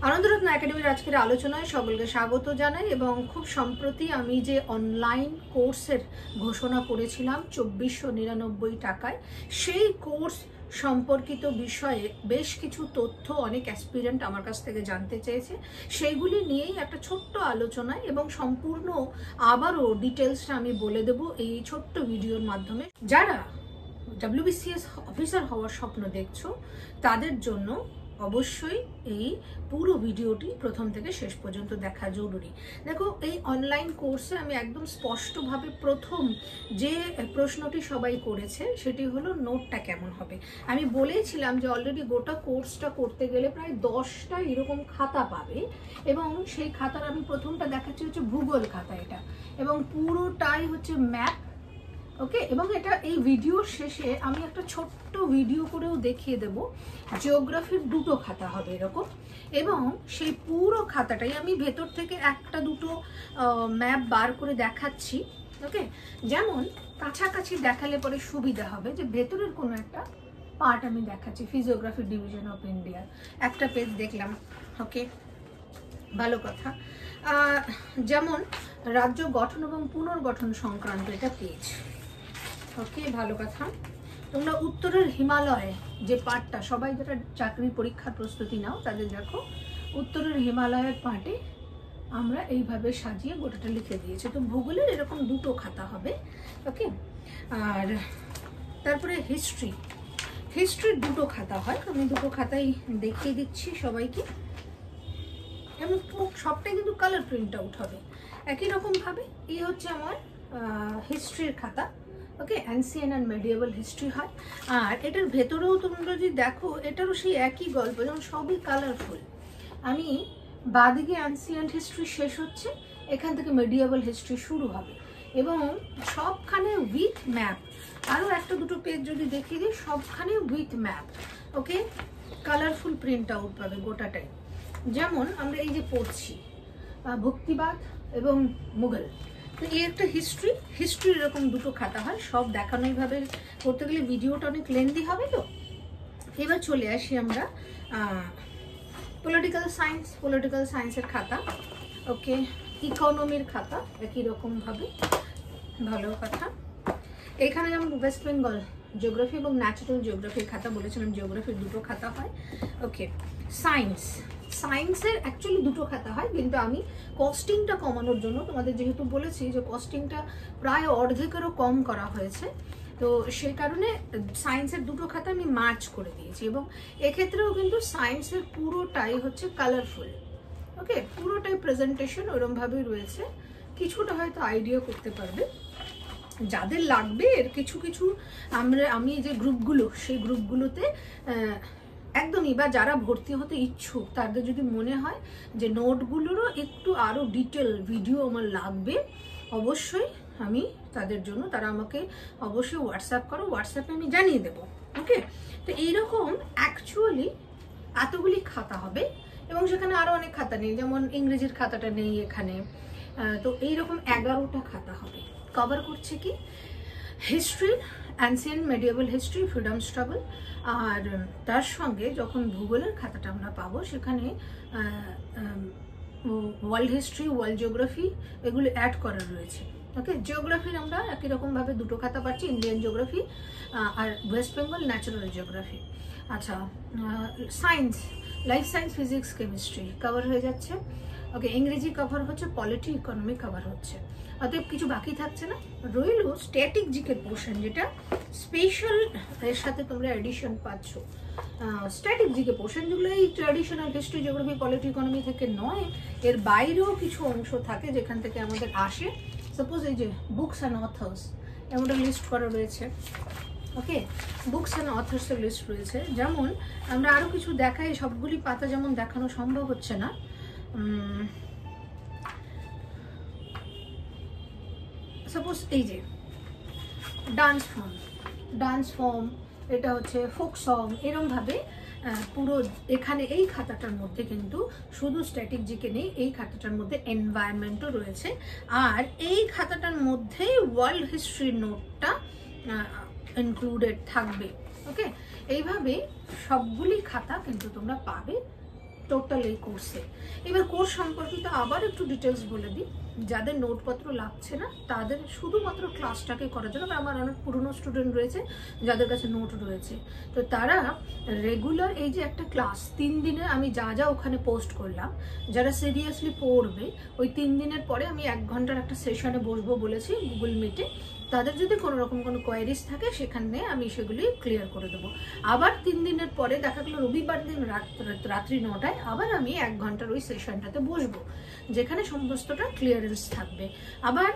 আনন্দরত্ন একাডেমির আজকের আলোচনায় সকলকে স্বাগত জানাই এবং খুব সম্প্রতি আমি যে অনলাইন কোর্সের ঘোষণা করেছিলাম 2499 টাকায়, সেই কোর্স সম্পর্কিত বিষয়ে বেশ কিছু তথ্য অনেক অ্যাসপিরেন্ট আমার কাছ থেকে জানতে চেয়েছে। সেইগুলি নিয়েই একটা ছোট্ট আলোচনায় এবং সম্পূর্ণ আবারও ডিটেলসটা আমি বলে দেব এই ছোট্ট ভিডিওর মাধ্যমে। যারা WBCS অফিসার হওয়ার স্বপ্ন দেখছো তাদের জন্য অবশ্যই এই পুরো ভিডিওটি প্রথম থেকে শেষ পর্যন্ত দেখা জরুরি। দেখো, এই অনলাইন কোর্সে আমি একদম স্পষ্টভাবে প্রথম যে প্রশ্নটি সবাই করেছে সেটি হলো নোটটা কেমন হবে। আমি বলেছিলাম যে অলরেডি গোটা কোর্সটা করতে গেলে প্রায় 10টা এরকম খাতা পাবে এবং সেই খাতার আমি প্রথমটা দেখাচ্ছি হচ্ছে ভূগোল খাতা এটা, এবং পুরোটাই হচ্ছে ম্যাপ। ওকে, এবং এটা এই ভিডিওর শেষে আমি একটা ছোট্ট ভিডিও করেও দেখিয়ে দেব। জিওগ্রাফির দুটো খাতা হবে এরকম, এবং সেই পুরো খাতাটাই আমি ভেতর থেকে একটা দুটো ম্যাপ বার করে দেখাচ্ছি। ওকে, যেমন কাছাকাছি দেখালে পরে সুবিধা হবে যে ভেতরের কোনো একটা পার্ট আমি দেখাচ্ছি। ফিজিওগ্রাফি ডিভিশন অফ ইন্ডিয়া একটা পেজ দেখলাম। ওকে, ভালো কথা। যেমন রাজ্য গঠন এবং পুনর্গঠন সংক্রান্ত এটা পেজ। ওকে, ভালো কথা। তোমরা উত্তরের হিমালয় যে পার্টটা, সবাই যারা চাকরির পরীক্ষার প্রস্তুতি নাও তাদের দেখো উত্তরের হিমালয়ের পার্টে আমরা এইভাবে সাজিয়ে গোটাটা লিখে দিয়েছি। তো ভূগোলের এরকম দুটো খাতা হবে। ওকে, আর তারপরে হিস্ট্রির দুটো খাতা হয়। আমি দুটো খাতাই দেখিয়ে দিচ্ছি সবাইকে, এবং সবটাই কিন্তু কালার প্রিন্ট আউট হবে একই রকমভাবে। এই হচ্ছে আমার হিস্ট্রির খাতা। ওকে, অ্যানসিয়েন্ট অ্যান্ড মেডিয়েভাল হিস্ট্রি হয়। আর এটার ভেতরেও তোমরা যদি দেখো এটারও সেই একই গল্প, যেমন সবই কালারফুল। আমি বাদিকে অ্যানসিয়েন্ট হিস্ট্রি শেষ হচ্ছে, এখান থেকে মেডিয়েভাল হিস্ট্রি শুরু হবে, এবং সবখানে উইথ ম্যাপ। আরও একটা দুটো পেজ যদি দেখিয়ে দিই, সবখানে with map. Okay, colourful print out পাবে গোটাটাই। যেমন আমরা এই যে পড়ছি ভক্তিবাদ এবং মুঘল, তো এই একটা হিস্ট্রির এরকম দুটো খাতা হয়। সব দেখানো এইভাবে করতে গেলে ভিডিওটা অনেক লেন্দি হবে। তো এবার চলে আসি আমরা পলিটিক্যাল সায়েন্সের খাতা। ওকে, ইকোনমির খাতা একই রকমভাবে। ভালো কথা। এখানে যেমন ওয়েস্ট বেঙ্গল জিওগ্রাফি এবং ন্যাচারাল জিওগ্রাফির খাতা বলেছিলাম, জিওগ্রাফির দুটো খাতা হয়। ওকে, সায়েন্সের অ্যাকচুয়ালি দুটো খাতা হয়, কিন্তু আমি কস্টিংটা কমানোর জন্য তোমাদের যেহেতু বলেছি যে কস্টিংটা প্রায় অর্ধেকেরও কম করা হয়েছে, তো সেই কারণে সায়েন্সের দুটো খাতা আমি মার্চ করে দিয়েছি। এবং এক্ষেত্রেও কিন্তু সায়েন্সের পুরোটাই হচ্ছে কালারফুল। ওকে, পুরোটাই প্রেজেন্টেশন ওরমভাবেই রয়েছে। কিছুটা হয়তো আইডিয়া করতে পারবে যাদের লাগবে। এর কিছু আমি যে গ্রুপগুলো, সেই গ্রুপগুলোতে একদমই, বা যারা ভর্তি হতে ইচ্ছুক তাদের যদি মনে হয় যে নোটগুলোরও একটু আরও ডিটেল ভিডিও আমার লাগবে, অবশ্যই আমি তাদের জন্য, তারা আমাকে অবশ্যই হোয়াটসঅ্যাপ করো, হোয়াটসঅ্যাপে আমি জানিয়ে দেবো। ওকে, তো এইরকম অ্যাকচুয়ালি এতগুলি খাতা হবে, এবং সেখানে আরও অনেক খাতা নেই, যেমন ইংরেজির খাতাটা নেই এখানে। তো এইরকম 11টা খাতা হবে। কভার করছে কি হিস্ট্রির, ancient medieval history, freedom struggle, আর তার সঙ্গে যখন ভূগোলের খাতাটা আমরা পাবো সেখানে ওয়ার্ল্ড হিস্ট্রি, ওয়ার্ল্ড জিওগ্রাফি এগুলো অ্যাড করা রয়েছে। ওকে, জিওগ্রাফির আমরা একই রকমভাবে দুটো খাতা পাচ্ছি, ইন্ডিয়ান জিওগ্রাফি আর ওয়েস্ট বেঙ্গল ন্যাচারাল জিওগ্রাফি। আচ্ছা, science, life science, physics, chemistry cover হয়ে যাচ্ছে। ওকে, ইংরেজি কভার হচ্ছে, পলিটি, ইকোনমি কভার হচ্ছে। অতএব কিছু বাকি থাকছে না। রইল স্ট্যাটিক জিকে পোর্শন, যেটা স্পেশাল এর সাথে তোমরা এডিশন পাচ্ছ। স্ট্যাটিক জিকে পোর্শন যেগুলো এই traditional history, geography, polity, economy থেকে নয়, এর বাইরেও কিছু অংশ থাকে যেখান থেকে আমাদের আসে। সাপোজ এই যে বুকস অ্যান্ড অথর্স, এমনটা লিস্ট করা রয়েছে। ওকে, বুকস অ্যান্ড অথর্সের লিস্ট রয়েছে। যেমন আমরা আরও কিছু দেখাই, সবগুলি পাতা যেমন দেখানো সম্ভব হচ্ছে না। সাপোজ এই যে ডান্স ফর্ম, এটা হচ্ছে ফোক সং, এরমভাবে পুরো এখানে এই খাতাটার মধ্যে কিন্তু শুধু স্ট্যাটিক জিকে নেই, এই খাতাটার মধ্যে এনভায়রনমেন্টও রয়েছে, আর এই খাতাটার মধ্যেই ওয়ার্ল্ড হিস্ট্রির নোটটা ইনক্লুডেড থাকবে। ওকে, এইভাবে সবগুলি খাতা কিন্তু তোমরা পাবে টোটাল এই কোর্সে। এবার কোর্স সম্পর্কিত আবার একটু ডিটেলস বলে দিই। যাদের নোটপত্র লাগছে না তাদের শুধুমাত্র ক্লাসটাকে করার জন্য, আমার অনেক পুরনো স্টুডেন্ট রয়েছে যাদের কাছে নোট রয়েছে, তো তারা রেগুলার এই যে একটা ক্লাস 3 দিনে আমি যা যা ওখানে পোস্ট করলাম, যারা সিরিয়াসলি পড়বে ওই 3 দিনের পরে আমি 1 ঘন্টার একটা সেশনে বসবো বলেছি গুগল মিটে। তাদের যদি কোনো রকম কোনো কোয়ারিজ থাকে সেখানে আমি সেগুলি ক্লিয়ার করে দেবো। আবার 3 দিনের পরে দেখা গেলো রবিবার দিন রাত্রি 9টায় আবার আমি 1 ঘন্টার ওই সেশনটাতে বসবো, যেখানে সমস্তটা ক্লিয়ারেন্স থাকবে। আবার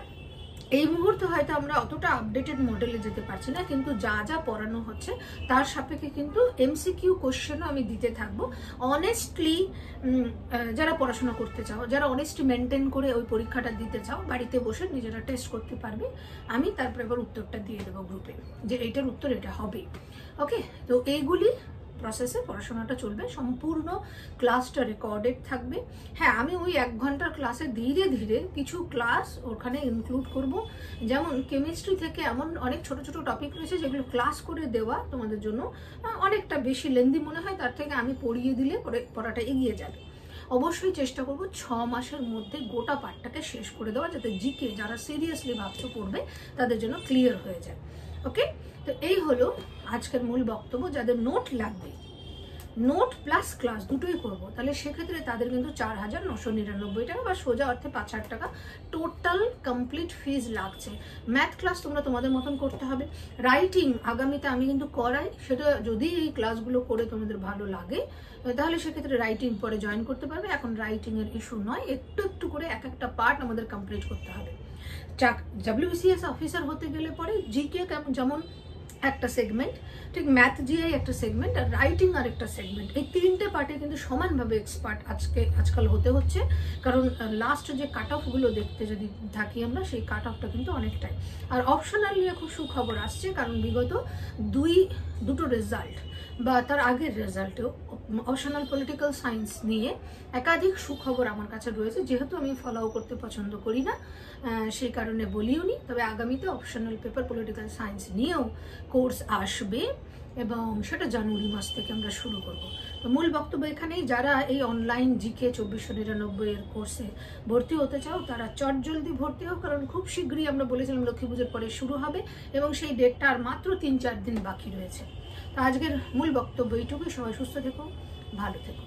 এই মুহূর্তে হয়তো আমরা অতটা আপডেটেড মডেলে যেতে পারছি না, কিন্তু যা যা পড়ানো হচ্ছে তার সাপেক্ষে কিন্তু এমসিকিউ কোশ্চেনও আমি দিতে থাকবো। অনেস্টলি যারা পড়াশোনা করতে চাও, যারা অনেস্টি মেনটেন করে ওই পরীক্ষাটা দিতে চাও, বাড়িতে বসে নিজেরা টেস্ট করতে পারবে। আমি তারপরে আবার উত্তরটা দিয়ে দেবো গ্রুপে যে এইটার উত্তর এটা হবে। ওকে, তো এইগুলি প্রসেসে পড়াশোনাটা চলবে, সম্পূর্ণ ক্লাসটা রেকর্ডেড থাকবে। হ্যাঁ, আমি ওই 1 ঘন্টার ক্লাসে ধীরে ধীরে কিছু ক্লাস ওখানে ইনক্লুড করব। যেমন কেমিস্ট্রি থেকে এমন অনেক ছোট ছোট টপিক রয়েছে যেগুলো ক্লাস করে দেওয়া তোমাদের জন্য অনেকটা বেশি লেন্দি মনে হয়, তার থেকে আমি পড়িয়ে দিলে পড়াটা এগিয়ে যাবে। অবশ্যই চেষ্টা করব 6 মাসের মধ্যে গোটা পাঠটাকে শেষ করে দেওয়া, যাতে জিকে যারা সিরিয়াসলি ভাবছো পড়বে তাদের জন্য ক্লিয়ার হয়ে যায়। ওকে, তো এই হলো আজকের মূল বক্তব্য। যাদের নোট লাগবে, নোট প্লাস ক্লাস দুটোই করব, তাহলে সেক্ষেত্রে তাদের কিন্তু 4,999 টাকা বা সোজা অর্থে 5,000 টাকা টোটাল কমপ্লিট ফিজ লাগছে। ম্যাথ ক্লাস তোমরা তোমাদের মতন করতে হবে। রাইটিং আগামীতে আমি কিন্তু করাই, সেটা যদি এই ক্লাসগুলো করে তোমাদের ভালো লাগে তাহলে সেক্ষেত্রে রাইটিং পরে জয়েন করতে পারবে। এখন রাইটিংয়ের ইস্যু নয়, একটু একটু করে এক একটা পার্ট আমাদের কমপ্লিট করতে হবে। WBCS অফিসার হতে গেলে পরে জিকে যেমন একটা সেগমেন্ট, ঠিক ম্যাথ জিআই একটা সেগমেন্ট, আর রাইটিং আর একটা সেগমেন্ট, এই 3টে পার্টে কিন্তু সমানভাবে এক্সপার্ট আজকাল হতে হচ্ছে। কারণ লাস্ট যে কাট অফগুলো দেখতে যদি থাকি আমরা, সেই কাট অফটা কিন্তু অনেকটাই। আর অপশনাল নিয়ে খুব সুখবর আসছে, কারণ বিগত দুটো রেজাল্ট বা তার আগের রেজাল্টেও অপশনাল পলিটিক্যাল সায়েন্স নিয়ে একাধিক সুখবর আমার কাছে রয়েছে। যেহেতু আমি ফলো করতে পছন্দ করি না, সেই কারণে বলিও নি, তবে আগামীতে অপশনাল পেপার পলিটিক্যাল সায়েন্স নিয়েও কোর্স আসবে এবং সেটা জানুয়ারি মাস থেকে আমরা শুরু করব। তো মূল বক্তব্য এখানেই, যারা এই অনলাইন জিকে 2499 এর কোর্সে ভর্তি হতে চাও তারা চটজলদি ভর্তি হোক, কারণ খুব শীঘ্রই আমরা বলেছিলাম লক্ষ্মী পুজোর পরে শুরু হবে এবং সেই ডেটটা আর মাত্র 3-4 দিন বাকি রয়েছে। তো আজকের মূল বক্তব্য এইটুকুই। সবাই সুস্থ থেকো, ভালো থেকো।